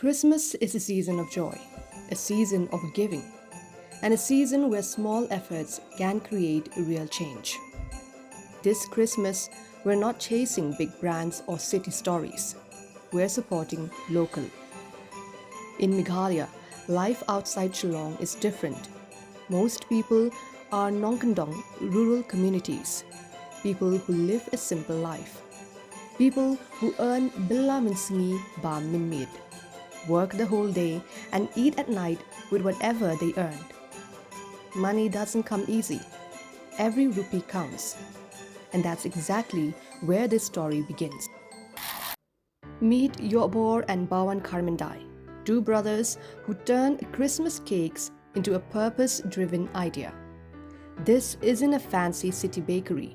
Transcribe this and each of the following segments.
Christmas is a season of joy, a season of giving, and a season where small efforts can create real change. This Christmas, we're not chasing big brands or city stories. We're supporting local. In Meghalaya, life outside Shillong is different. Most people are Nongkandong rural communities, people who live a simple life, people who earn Billa Minsingi Ba Minmid, work the whole day and eat at night with whatever they earned. Money doesn't come easy. Every rupee counts. And that's exactly where this story begins. Meet Yobor and Bawan Karmendai, two brothers who turn Christmas cakes into a purpose-driven idea. This isn't a fancy city bakery.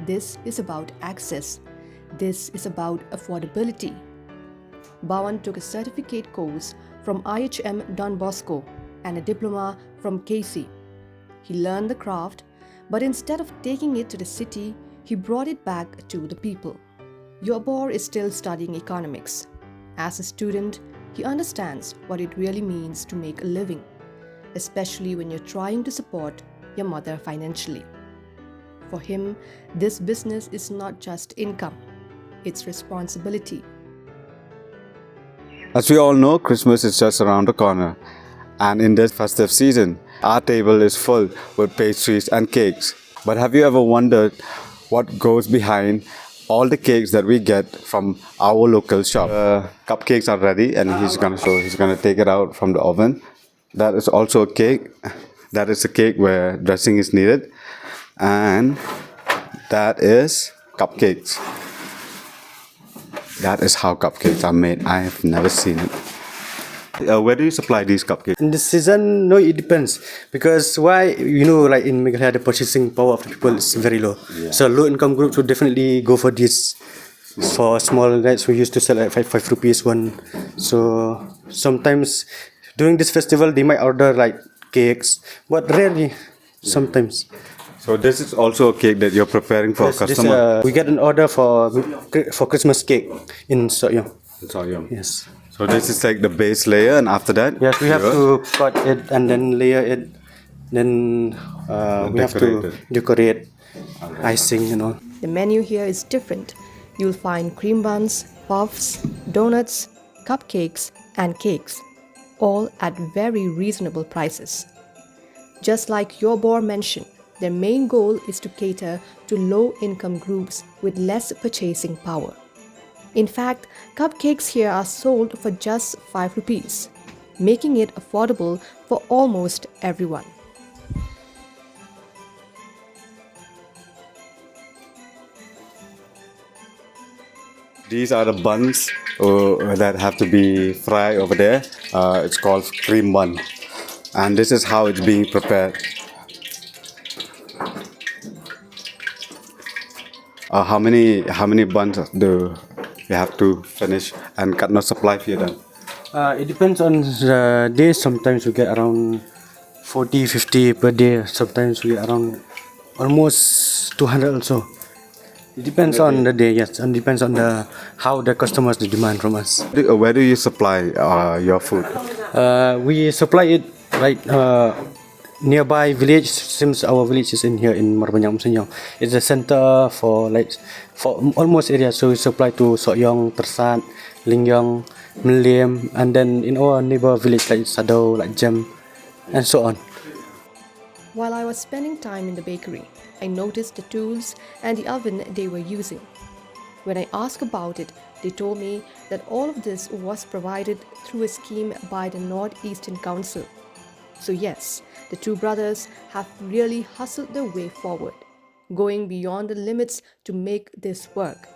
This is about access. This is about affordability. Bawan took a certificate course from IHM Don Bosco and a diploma from KC. He learned the craft, but instead of taking it to the city, he brought it back to the people. Yobor is still studying economics. As a student, he understands what it really means to make a living, especially when you're trying to support your mother financially. For him, this business is not just income, it's responsibility. As we all know, Christmas is just around the corner. And in this festive season, our table is full with pastries and cakes. But have you ever wondered what goes behind all the cakes that we get from our local shop? Cupcakes are ready and he's gonna take it out from the oven. That is also a cake. That is a cake where dressing is needed. And that is cupcakes. That is how cupcakes are made. I have never seen it. Where do you supply these cupcakes? In this season, no, it depends. Because why, like in Meghalaya, the purchasing power of the people is very low. Yeah. So low income groups would definitely go for this. For small nights, we used to sell at 5 rupees one. So sometimes during this festival, they might order like cakes, but rarely, sometimes. So this is also a cake that you're preparing for a customer? We get an order for Christmas cake in Sokyong. In Sokyong. Yes. So this is like the base layer, and after that? Yes, we have to cut it and then layer it. Then we have to decorate, icing, The menu here is different. You'll find cream buns, puffs, donuts, cupcakes, and cakes, all at very reasonable prices. Just like Yobor mentioned, their main goal is to cater to low-income groups with less purchasing power. In fact, cupcakes here are sold for just 5 rupees, making it affordable for almost everyone. These are the buns that have to be fried over there. It's called cream bun. And this is how it's being prepared. How many buns do you have to finish and cut no supply for them? It depends on the day. Sometimes we get around 40, 50 per day. Sometimes we get around almost 200 also. It depends on the day, yes, and depends on how the customers demand from us. Where do you supply your food? We supply it right nearby village. Since our village is in here in Marbanyang Msenyong, it's a center for almost area. So we supply to Sokyong, Tersat, Lingyong, Meliam, and then in our neighbor village like Sadao, like Jem, and so on. While I was spending time in the bakery, I noticed the tools and the oven they were using. When I asked about it, they told me that all of this was provided through a scheme by the Northeastern Council. So yes, the two brothers have really hustled their way forward, going beyond the limits to make this work.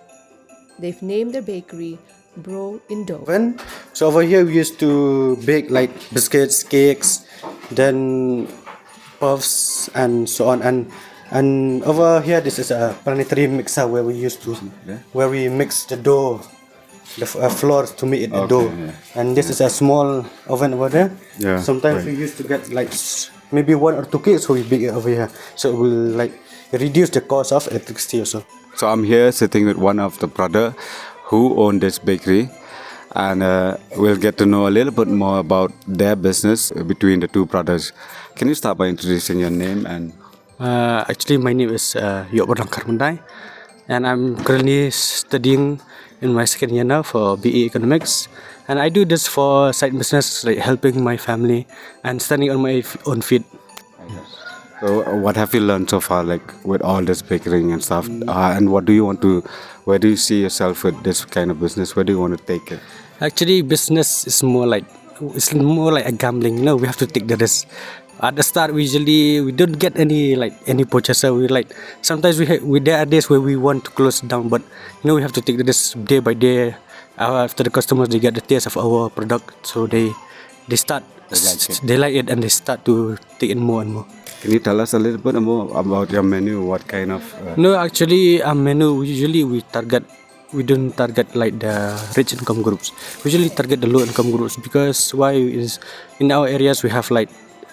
They've named their bakery Bro Indo. So over here we used to bake like biscuits, cakes, then puffs and so on. And over here this is a planetary mixer where where we mix the dough, the flour to make it a dough. Yeah. And this is a small oven over there. Yeah. Sometimes we used to get like maybe 1 or 2 cakes, so we bake it over here. So it will like reduce the cost of electricity also. So I'm here sitting with one of the brother who own this bakery, and we'll get to know a little bit more about their business between the two brothers. Can you start by introducing your name and Actually, my name is Yobodang Karmandai, and I'm currently studying in my second year now for BE Economics. And I do this for side business, like helping my family and standing on my own feet. so what have you learned so far, like with all this baking and stuff? And what do you want to, where do you see yourself with this kind of business? Where do you want to take it? Actually, business is more like a gambling. You know, we have to take the risk. At the start, we don't get any purchaser. We like sometimes there are days where we want to close down, but you know we have to take the risk day by day. After the customers they get the taste of our product, so they start they like it and they start to take it more and more. Can you tell us a little bit more about your menu? What kind of No, actually, our menu usually we don't target like the rich income groups. We usually target the low income groups because why is in our areas we have like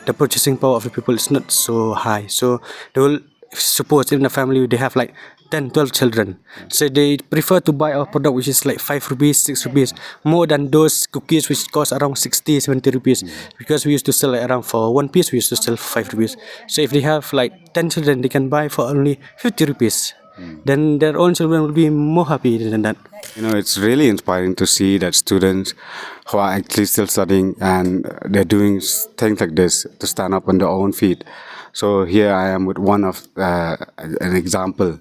the purchasing power of the people is not so high. So they will suppose in a family they have like 10, 12 children. So they prefer to buy our product which is like 5 rupees, 6 rupees more than those cookies which cost around 60, 70 rupees. Because we used to sell like around for one piece we used to sell 5 rupees. So if they have like 10 children they can buy for only 50 rupees. Then their own children will be more happy than that. You know, it's really inspiring to see that students who are actually still studying and they're doing things like this to stand up on their own feet. So here I am with one of an example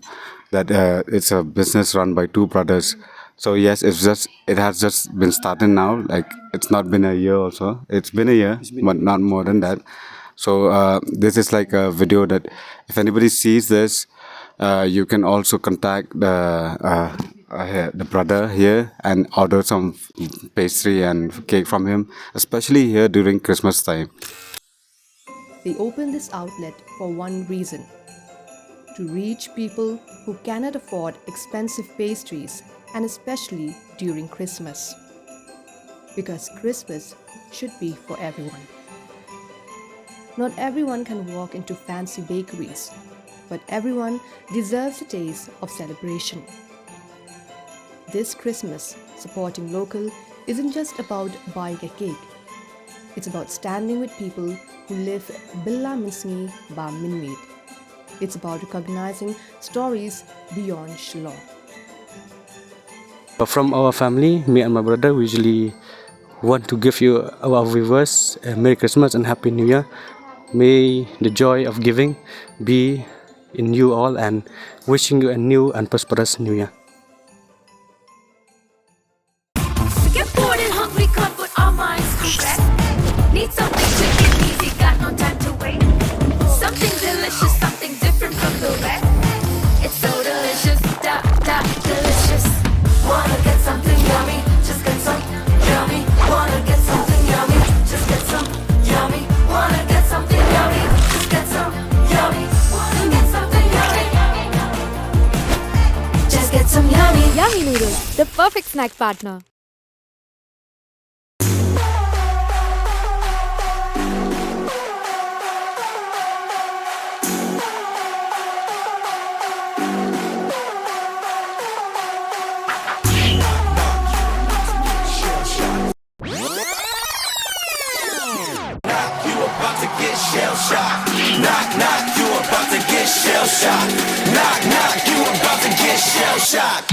that it's a business run by two brothers. So yes, it has just been started now. Like it's not been a year also. It's been a year, but not more than that. So this is like a video that if anybody sees this, you can also contact the brother here and order some pastry and cake from him, especially here during Christmas time. They opened this outlet for one reason: to reach people who cannot afford expensive pastries, and especially during Christmas. Because Christmas should be for everyone. Not everyone can walk into fancy bakeries, but everyone deserves a taste of celebration. This Christmas, supporting local isn't just about buying a cake. It's about standing with people who live Billa Minsni Ba Minmeet. It's about recognizing stories beyond Shillong. From our family, me and my brother, we usually want to give you our viewers a Merry Christmas and Happy New Year. May the joy of giving be in you all and wishing you a new and prosperous New Year. Get bored and hungry, come put our minds to rest. Need something quick and easy, got no time to wait. Something delicious, something different from the rest. It's so delicious, delicious. Wanna get something yummy, just get some yummy. Wanna get something yummy, just get some yummy. Wanna get something yummy, just get some yummy. Wanna get something yummy, just get some yummy. Yummy noodles, the perfect snack partner. Shell shock. Knock, knock, you about to get shell shocked. Knock, knock, you about to get shell shocked.